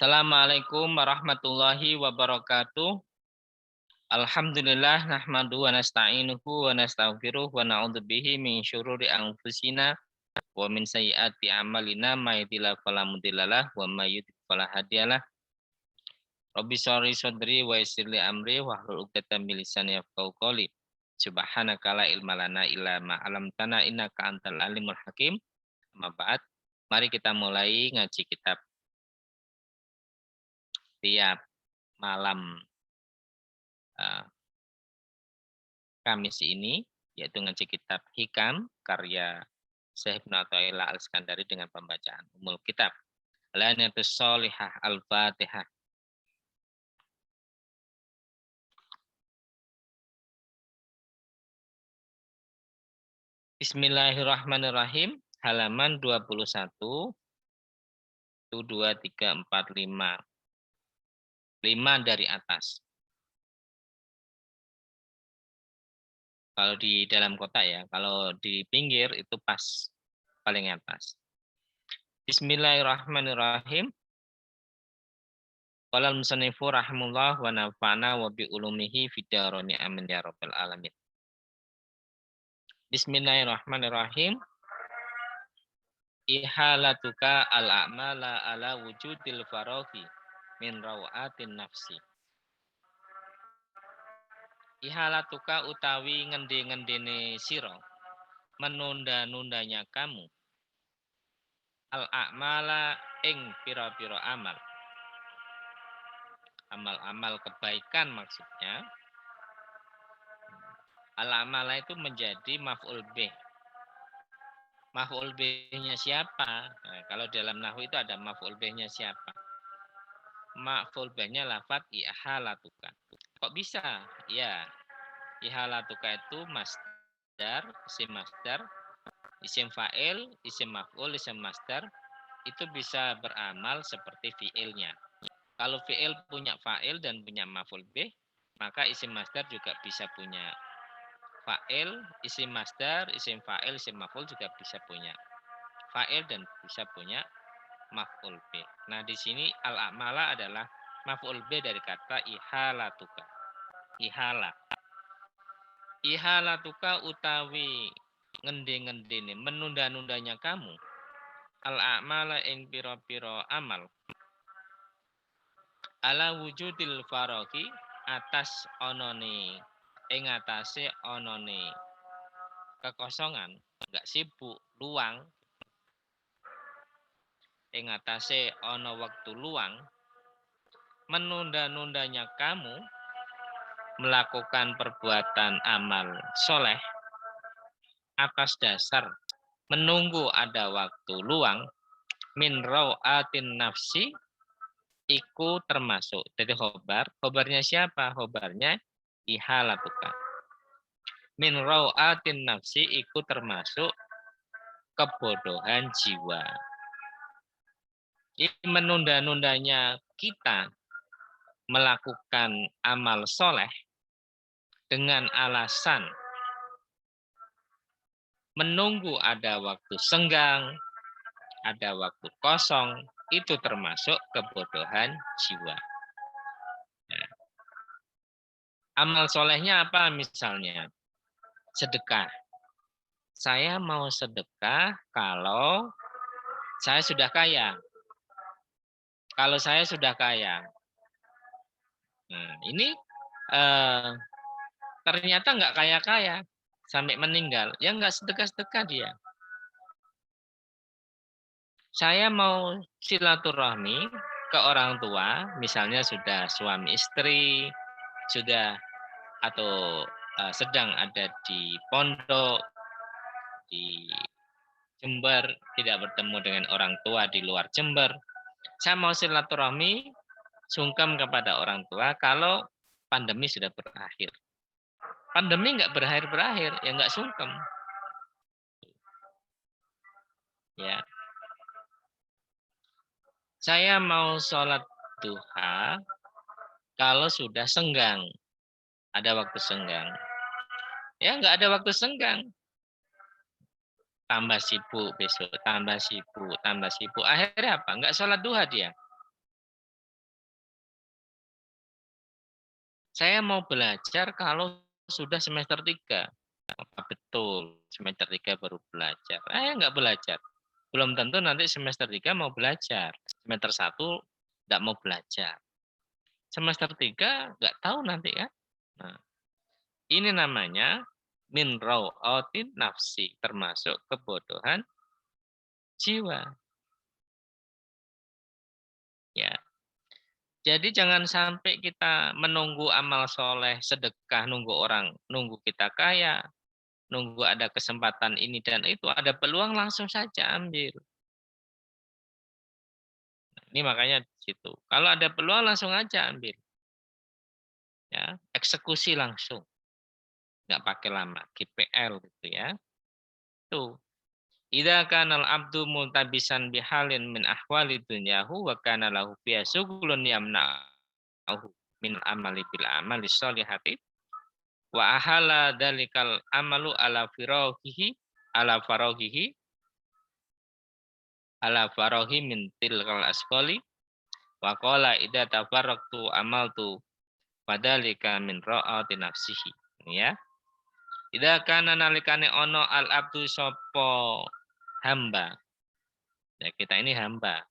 Assalamualaikum warahmatullahi wabarakatuh. Alhamdulillah nahmadu wa nasta'inuhu wa nastaghfiruh wa na'udzubihi min syururi anfusina wa min sayyiati a'malina may yahdihillahu fala mudhillalah wa may yudhlil fala hadiyalah. Rabbi shrah sadri wa yassir li amri wahlul 'uqdatam min lisani yafqahu qawli. Subhanaka la ilma lana illa ma 'allamtana innaka antal alimul hakim. Amma ba'd. Mari kita mulai ngaji kitab tiap malam Kamis ini, yaitu ngaji kitab Hikam karya Syekh Ibnu Athaillah Al-Iskandari dengan pembacaan Ummul Kitab. Lanatus Sholihah Al-Fatihah. Bismillahirrahmanirrahim. Halaman 21, 2, 3, 4, 5. 5 dari atas. Kalau di dalam kotak ya, kalau di pinggir itu pas paling atas. Bismillahirrahmanirrahim. Qala al-musannifu rahimahullah wa nafa'na wa bi ulumihi fid dharani amin ya rabbal alamin. Bismillahirrahmanirrahim. Ihalatuka al-a'mala ala wujudil faraghi min rawatin nafsi. Ihalatuka utawi ngendi-ngendine sira menunda-nundanya kamu al-a'mala ing pira-pira amal. Amal-amal kebaikan maksudnya. Al-a'mala itu menjadi maf'ul bih. Maf'ul bih-nya siapa? Nah, kalau dalam nahwu itu ada maf'ul bih-nya siapa? Maf'ul bih-nya lafaz ihalatuka. Kok bisa? Ya, ihalatuka itu masdar, isim fa'il, isim maf'ul, isim masdar itu bisa beramal seperti fi'ilnya. Kalau fi'il punya fa'il dan punya maf'ul bih, maka isim masdar juga bisa punya fa'il, isim masdar, isim fa'il, isim maf'ul juga bisa punya fa'il dan bisa punya maf'ul bih. Nah, di sini al-a'mala adalah maf'ul bih dari kata ihalatuka. Ihalatuka utawi ngendi-ngendine menunda-nundanya kamu al-a'mala ing pira-pira amal ala wujudil faraghi atas onone ing atase onone kekosongan, enggak sibuk, luang ing atase ono waktu luang menunda-nundanya kamu melakukan perbuatan amal soleh atas dasar menunggu ada waktu luang min rawatin nafsi iku termasuk. Jadi khobarnya siapa? Khobarnya ihalatuka. Min rawatin nafsi iku termasuk kebodohan jiwa. Ini menunda-nundanya kita melakukan amal soleh dengan alasan menunggu ada waktu senggang, ada waktu kosong, itu termasuk kebodohan jiwa. Nah, amal solehnya apa misalnya? Sedekah. Saya mau sedekah kalau saya sudah kaya. Kalau saya sudah kaya. Nah, ini ternyata nggak kaya-kaya sampai meninggal. Ya nggak sedekah-sedekah dia. Saya mau silaturahmi ke orang tua, misalnya sudah suami istri, sudah atau sedang ada di pondok, di Jember, tidak bertemu dengan orang tua di luar Jember. Saya mau silaturahmi, sungkem kepada orang tua kalau pandemi sudah berakhir. Pandemi nggak berakhir-berakhir, ya nggak sungkem. Ya. Saya mau sholat duha kalau sudah senggang. Ada waktu senggang. Ya nggak ada waktu senggang. Tambah sibuk besok, tambah sibuk. Akhirnya apa? Nggak sholat duha dia. Saya mau belajar kalau sudah semester 3. Apa betul semester 3 baru belajar? Nggak belajar. Belum tentu nanti semester 3 mau belajar. Semester 1 nggak mau belajar. Semester 3 nggak tahu nanti kan. Nah, ini namanya min raw'atin nafsi, termasuk kebodohan jiwa. Ya. Jadi jangan sampai kita menunggu amal soleh, sedekah, nunggu orang, nunggu kita kaya, nunggu ada kesempatan ini dan itu, ada peluang langsung saja ambil. Ini makanya di situ. Kalau ada peluang langsung aja ambil. Ya, eksekusi langsung. Nggak pakai lama, GPL gitu ya. Tuh. Idza kana al-'abdu multabisan bihalin min ahwali dunyahu wa kana lahu fiha syughlun yamna'uhu min amali bil amali sholihati wa ahala dalikal amalu ala farahi min tilkal asqali wa qala idza tafarraqtu amaltu padalika min ra'ati nafsihi. Ya. Idza kana nalikane ono al abdu sapa hamba. Ya, kita ini hamba.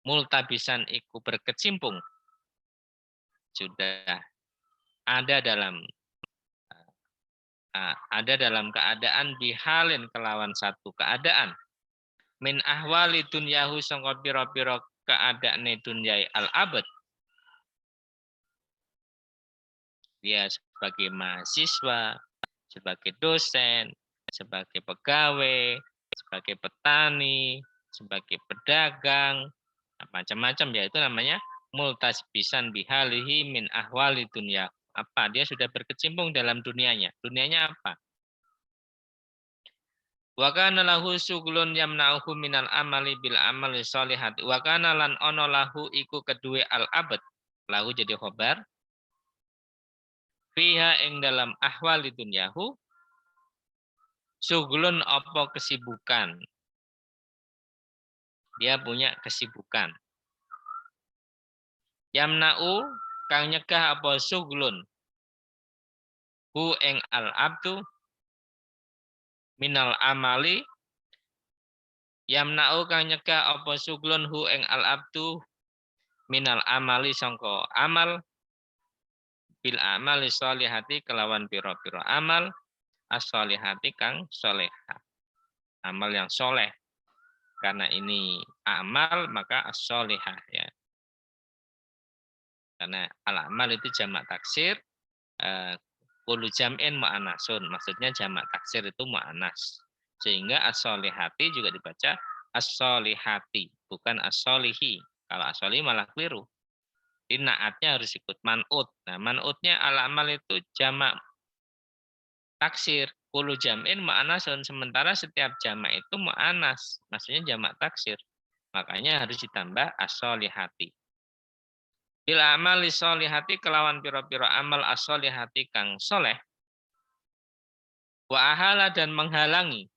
Multabisan iku berkecimpung. Sudah ada dalam keadaan bihalin kelawan satu keadaan min ahwali dunyahu sangka pira-pira keadaane dunyai al abad. Dia sebagai mahasiswa, sebagai dosen, sebagai pegawai, sebagai petani, sebagai pedagang, macam-macam ya, itu namanya multasbisan bihalihi min ahwali dunya. Apa? Dia sudah berkecimpung dalam dunianya. Dunianya apa? Wa kana lahu syughlun yamna'uhu minal amali bil amali sholihati. Wa kana lan ono lahu iku kedue al abad. Lahu jadi khobar. Fiha ing dalam ahwali dunyahu syughlun apa kesibukan. Dia punya kesibukan. Yamna'u kang nyegah apa syughlun. Hu ing al abdu minal amali yamna'u kang nyegah apa syughlun hu ing al abdu minal amali sangka amal bil amali sholihati kelawan pira-pira amal as-sholihati kang solehah. Amal yang soleh. Karena ini amal maka as-sholihah ya. Karena al-amal itu jamak taksir, kullu jam'in mu'annasun. Maksudnya jamak taksir itu mu'annas. Sehingga as-sholihati juga dibaca as-sholihati, bukan as-sholihi. Kalau as-sholihi malah keliru. Jadi naatnya harus ikut man'ut. Nah, man'utnya al-amal itu jamak taksir. Kullu jam'in mu'annasun. Sementara setiap jamak itu mu'annas. Maksudnya jamak taksir. Makanya harus ditambah as-sholihati. Bila amal sholihati kelawan piro-piro amal as-sholihati kang soleh. Wa ahala dan menghalangi.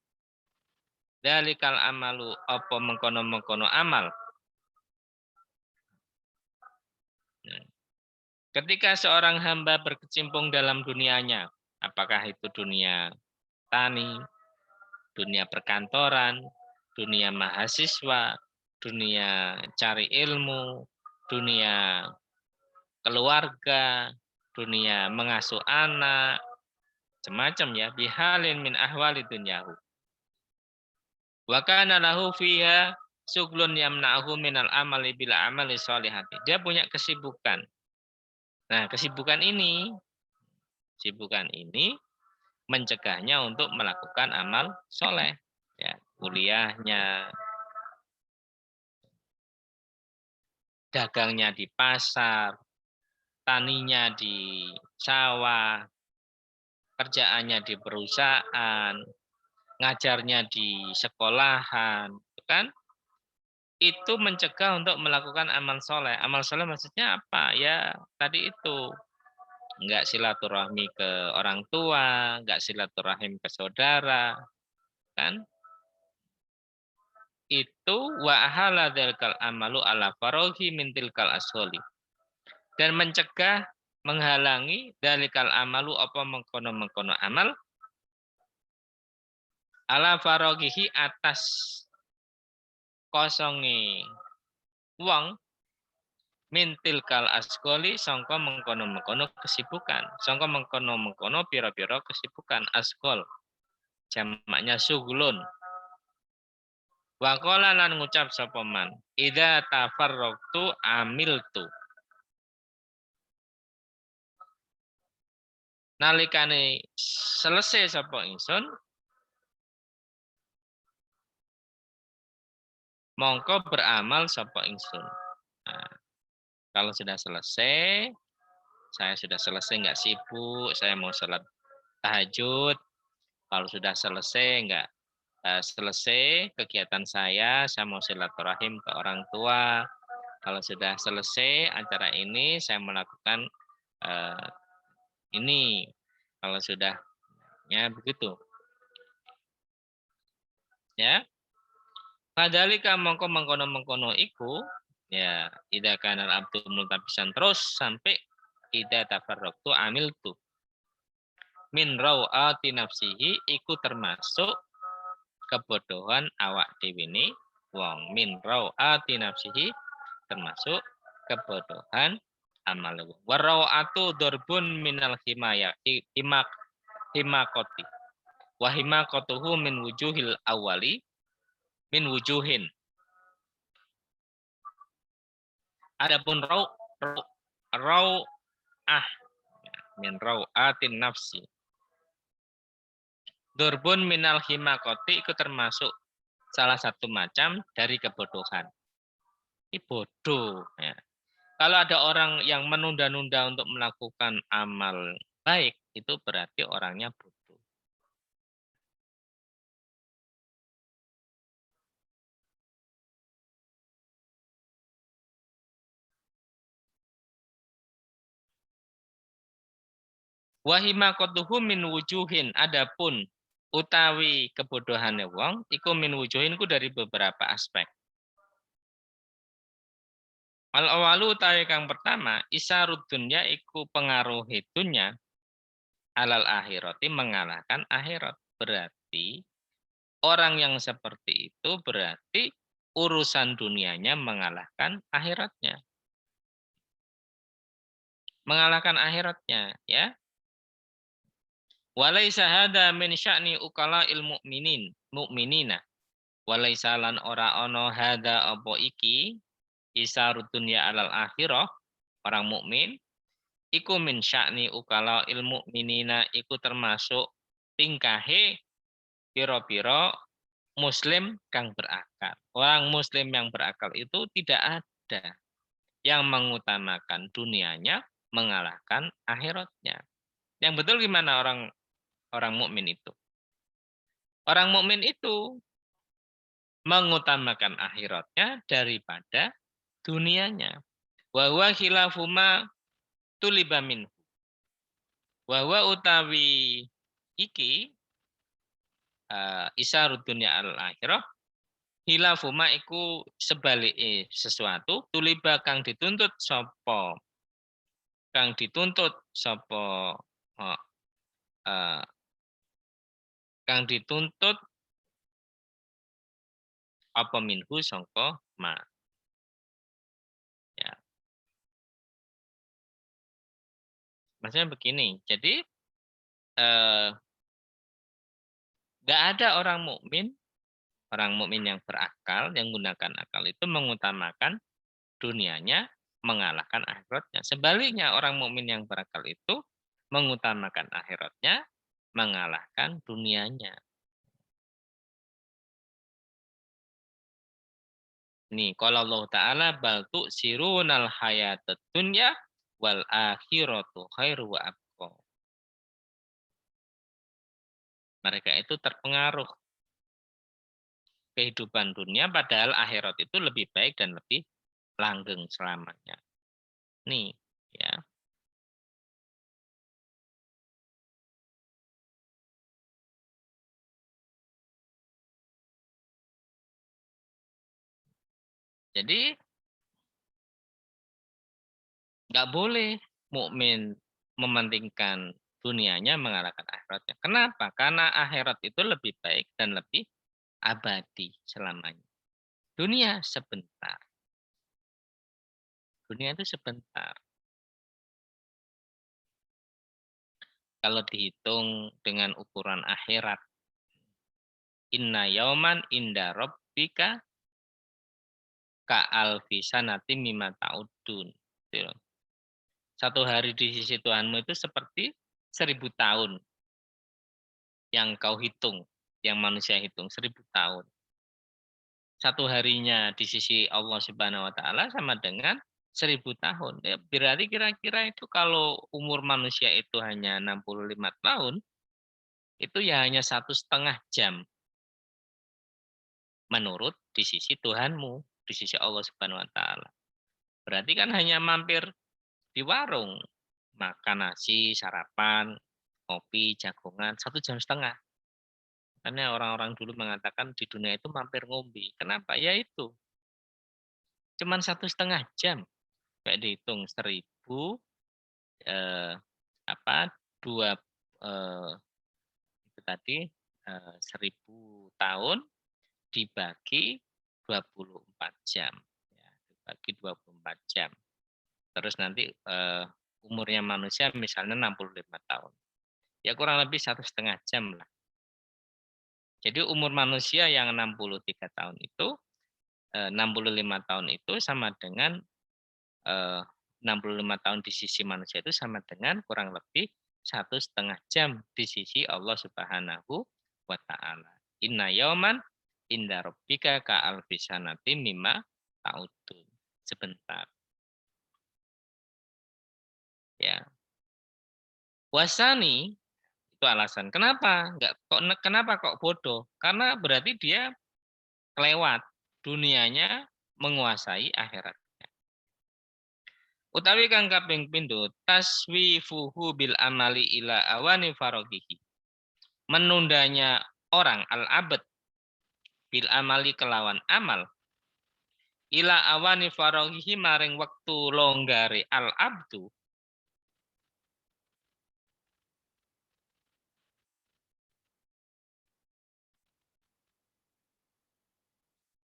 Dalikal amalu apa mengkono-mengkono amal. Ketika seorang hamba berkecimpung dalam dunianya, apakah itu dunia tani, dunia perkantoran, dunia mahasiswa, dunia cari ilmu, dunia keluarga, dunia mengasuh anak, semacam ya, bihalin min ahwali dunyahu. Wa kana lahu fiha syughlun yamna'uhu minal amali bila amali sholihati. Dia punya kesibukan. Nah, kesibukan ini mencegahnya untuk melakukan amal soleh. Ya, kuliahnya, dagangnya di pasar, taninya di sawah, kerjaannya di perusahaan, ngajarnya di sekolahan, kan? Itu mencegah untuk melakukan amal soleh. Amal soleh maksudnya apa? Ya tadi itu, enggak silaturahmi ke orang tua, enggak silaturahim ke saudara, kan? Itu wa ahala dzalkal amalu ala farohi min tilkal asholi. Dan mencegah menghalangi dalikal amalu apa mengkono-mengkono amal ala farogihi atas kosongi wong mintil kal asgoli sangka mengkono-mengkono kesibukan sangka mengkono-mengkono pira-pira kesibukan asgol jamaknya sugulun waqala lan ngucap sapa man idza tafarraqtu amiltu nalikane selesai sapa ingsun mongko beramal sapa ingsun. Nah, kalau sudah selesai, saya sudah selesai nggak sibuk, saya mau sholat tahajud. Kalau sudah selesai nggak selesai kegiatan saya mau silaturahim ke orang tua. Kalau sudah selesai acara ini, saya melakukan ini. Kalau sudah ya begitu. Ya. Padhalika mongko mengkono-mengkono iku ya ida kanal abdu multabisan terus sampai ida tafarraqtu amiltu min rawati nafsihi iku termasuk kebodohan awak dhewe ne wong min rawati nafsihi termasuk kebodohan amal wong warawatu durbun minal himaya himakoti wa himakotuhu min wujuhil awali min wujuhin. Adapun raw min atin nafsi. Durbun minal himakoti itu termasuk salah satu macam dari kebodohan. Ini bodoh. Ya. Kalau ada orang yang menunda-nunda untuk melakukan amal baik, itu berarti orangnya bodoh. Wahimakotuhu min wujuhin. Adapun utawi kebodohannya wong, iku min wujuhin ku dari beberapa aspek. Al-awalu utawi kang pertama, isarud dunya iku pengaruh dunya alal akhirati mengalahkan akhirat. Berarti orang yang seperti itu berarti urusan dunianya mengalahkan akhiratnya. Mengalahkan akhiratnya, ya. Walaisa hada min sya'ni ukala mu'minina. Walaisa lan ora ono hada apa iki isarud dunya alal akhirah orang mukmin iku min sya'ni ukala mu'minina iku termasuk tingkahe piro-piro muslim kang berakal. Orang muslim yang berakal itu tidak ada yang mengutamakan dunianya mengalahkan akhiratnya. Yang betul gimana orang mukmin itu? Orang mukmin itu mengutamakan akhiratnya daripada dunianya. Wa huwa khilafuma tuliba min. Wa huwa utawi iki isarud dunya al akhirah hilafuma iku sebalike sesuatu tuliba kang dituntut sapa kang dituntut apa minhu sangka ma. Ya. Maksudnya begini. Jadi nggak ada orang mukmin yang berakal yang menggunakan akal itu mengutamakan dunianya mengalahkan akhiratnya. Sebaliknya orang mukmin yang berakal itu mengutamakan akhiratnya mengalahkan dunianya. Nih, kalau Allah Ta'ala bal tu'sirunal hayatad dunya wal akhiratu khairu wa abqa. Mereka itu terpengaruh kehidupan dunia padahal akhirat itu lebih baik dan lebih langgeng selamanya. Nih, ya. Jadi nggak boleh mukmin mementingkan dunianya mengalahkan akhiratnya. Kenapa? Karena akhirat itu lebih baik dan lebih abadi selamanya. Dunia sebentar. Dunia itu sebentar. Kalau dihitung dengan ukuran akhirat, inna yauman inda rabbika ka'alfi sanati mimma ta'udun. Satu hari di sisi Tuhanmu itu seperti 1000 tahun yang kau hitung, yang manusia hitung 1000 tahun. Satu harinya di sisi Allah Subhanahu wa taala sama dengan 1000 tahun. Ya, berarti kira-kira itu kalau umur manusia itu hanya 65 tahun, itu ya hanya 1,5 jam menurut di sisi Tuhanmu, di sisi Allah Subhanahu wa taala. Berarti kan hanya mampir di warung, makan nasi, sarapan, kopi, jagongan, 1,5 jam. Karena orang-orang dulu mengatakan di dunia itu mampir ngombe. Kenapa? Ya itu, cuman 1,5 jam. Kayak dihitung 1000 eh, apa 2 eh, itu tadi 1000 tahun dibagi 24 jam. Ya, dibagi 24 jam. Terus nanti umurnya manusia misalnya 65 tahun. Ya kurang lebih 1,5 jam lah. Jadi umur manusia yang 63 tahun itu 65 tahun itu sama dengan 65 tahun di sisi manusia itu sama dengan kurang lebih 1,5 jam di sisi Allah Subhanahu wa taala. Inna yauman inda rabbika ka alfi sanatin mimma ta'udun. Sebentar. Ya. Wasani itu alasan. Kenapa kok bodoh? Karena berarti dia kelewat. Dunianya menguasai akhirat. Utawi kang kaping pindho taswifuhu bil amali ila awani farogihi. Menundanya orang al-abad bil amali kelawan amal ila awani farogihi maring wektu longgare al-abdu.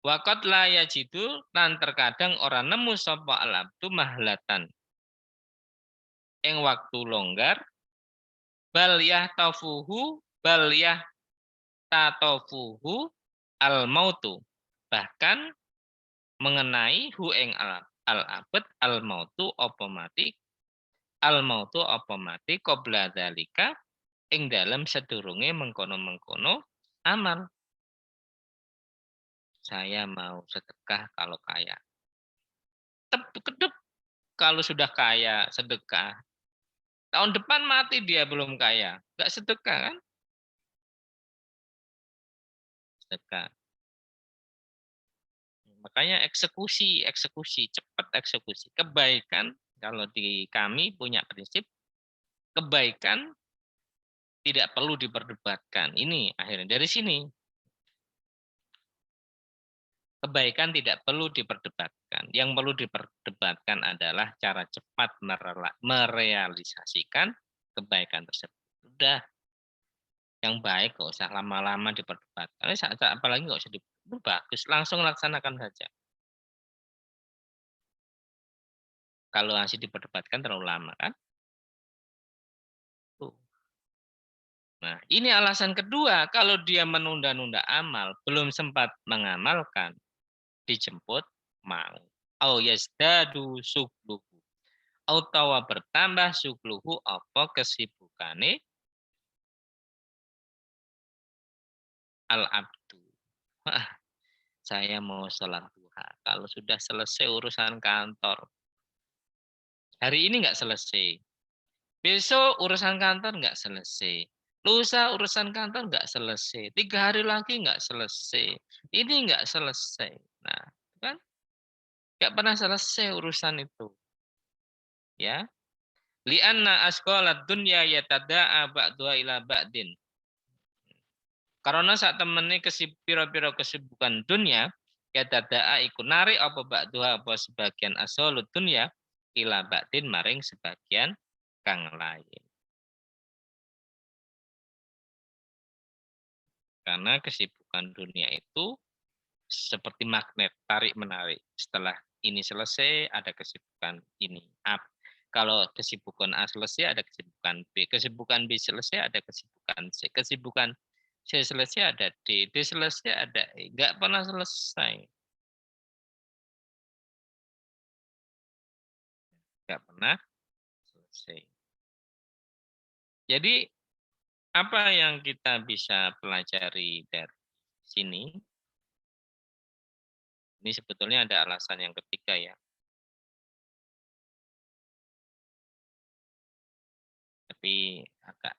Waqat la yajidu lan terkadang orang nemu sapa al-abdu mahlatan ing waktu longgar bal tatofuhu al mautu, bahkan mengenai hu ing al abad al mautu apa mati qabla dzalika ing dalam sedurunge mengkono-mengkono amal. Saya mau sedekah kalau kaya. Kedep kalau sudah kaya sedekah. Tahun depan mati dia belum kaya, enggak sedekah kan? Sedekah. Makanya eksekusi, cepat eksekusi. Kebaikan, kalau di kami punya prinsip, kebaikan tidak perlu diperdebatkan. Ini akhirnya dari sini. Kebaikan tidak perlu diperdebatkan. Yang perlu diperdebatkan adalah cara cepat merealisasikan kebaikan tersebut. Sudah, yang baik nggak usah lama-lama diperdebatkan. Apalagi nggak usah diperdebatkan. Bagus, langsung laksanakan saja. Kalau masih diperdebatkan terlalu lama kan? Tuh. Nah, ini alasan kedua, kalau dia menunda-nunda amal, belum sempat mengamalkan, dijemput mau. Au yasdadu sukluhu. Utawa bertambah sukluhu apa kesibukane al-abdu. Wah, saya mau sholat duha. Kalau sudah selesai urusan kantor, hari ini nggak selesai. Besok urusan kantor nggak selesai. Lusa urusan kantor nggak selesai. 3 hari lagi nggak selesai. Ini nggak selesai. Nah, kan nggak pernah selesai urusan itu. Ya. Lianna asqalat dunya yatada'a ba'duha ila ba'din. Karena saat temene pira-pira kesibukan dunia, yatada'a iku narik apa ba'duha apa sebagian asolut dunya ila ba'din maring sebagian kang lain. Karena kesibukan dunia itu seperti magnet tarik-menarik. Setelah ini selesai, ada kesibukan ini. Kalau kesibukan A selesai, ada kesibukan B. Kesibukan B selesai, ada kesibukan C. Kesibukan C selesai, ada D. D selesai, ada E. Nggak pernah selesai. Nggak pernah selesai. Jadi, apa yang kita bisa pelajari dari sini? Ini sebetulnya ada alasan yang ketiga ya. Tapi agak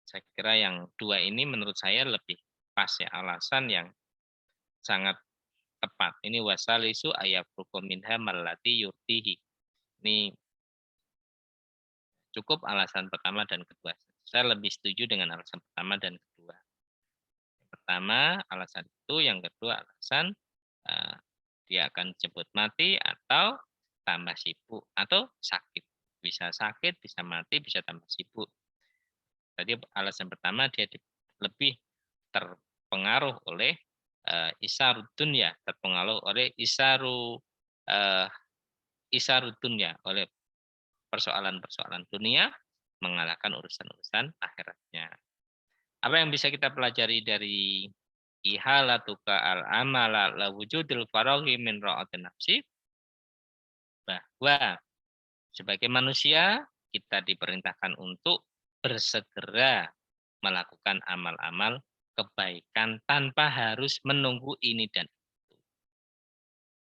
saya kira yang dua ini menurut saya lebih pas ya, alasan yang sangat tepat. Ini wasalisu ayafruqu minha mallati yurtihi. Ini cukup alasan pertama dan kedua. Saya lebih setuju dengan alasan pertama dan kedua. Yang pertama alasan itu, yang kedua alasan uh, dia akan jemput mati atau tambah sibuk atau sakit. Bisa sakit, bisa mati, bisa tambah sibuk. Tadi alasan pertama dia lebih terpengaruh oleh isarud dunya, terpengaruh oleh uh, isarud dunya, oleh persoalan-persoalan dunia mengalahkan urusan-urusan akhiratnya. Apa yang bisa kita pelajari dari ihalatuka al-amala la wujudil faraghi min ra'atin nafsi? Bahwa sebagai manusia kita diperintahkan untuk bersegera melakukan amal-amal kebaikan tanpa harus menunggu ini dan itu.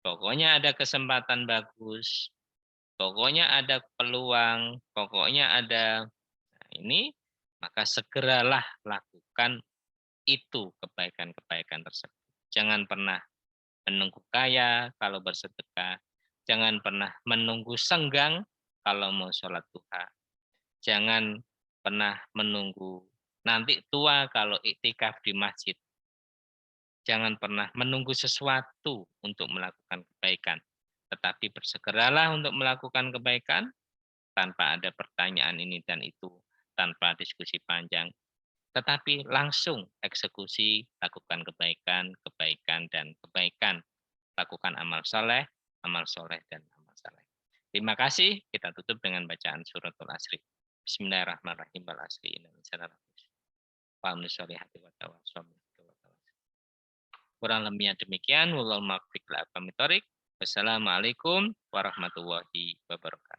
Pokoknya ada kesempatan bagus, pokoknya ada peluang, pokoknya ada ini, maka segeralah lakukan itu kebaikan-kebaikan tersebut. Jangan pernah menunggu kaya kalau bersedekah. Jangan pernah menunggu senggang kalau mau sholat duha. Jangan pernah menunggu nanti tua kalau iktikaf di masjid. Jangan pernah menunggu sesuatu untuk melakukan kebaikan. Tetapi bersegeralah untuk melakukan kebaikan tanpa ada pertanyaan ini dan itu, tanpa diskusi panjang. Tetapi langsung eksekusi, lakukan kebaikan, kebaikan, dan kebaikan. Lakukan amal soleh, dan amal soleh. Terima kasih. Kita tutup dengan bacaan suratul Asri. Bismillahirrahmanirrahim. Wal asri innal kurang lebihnya demikian. Wassalamualaikum warahmatullahi wabarakatuh.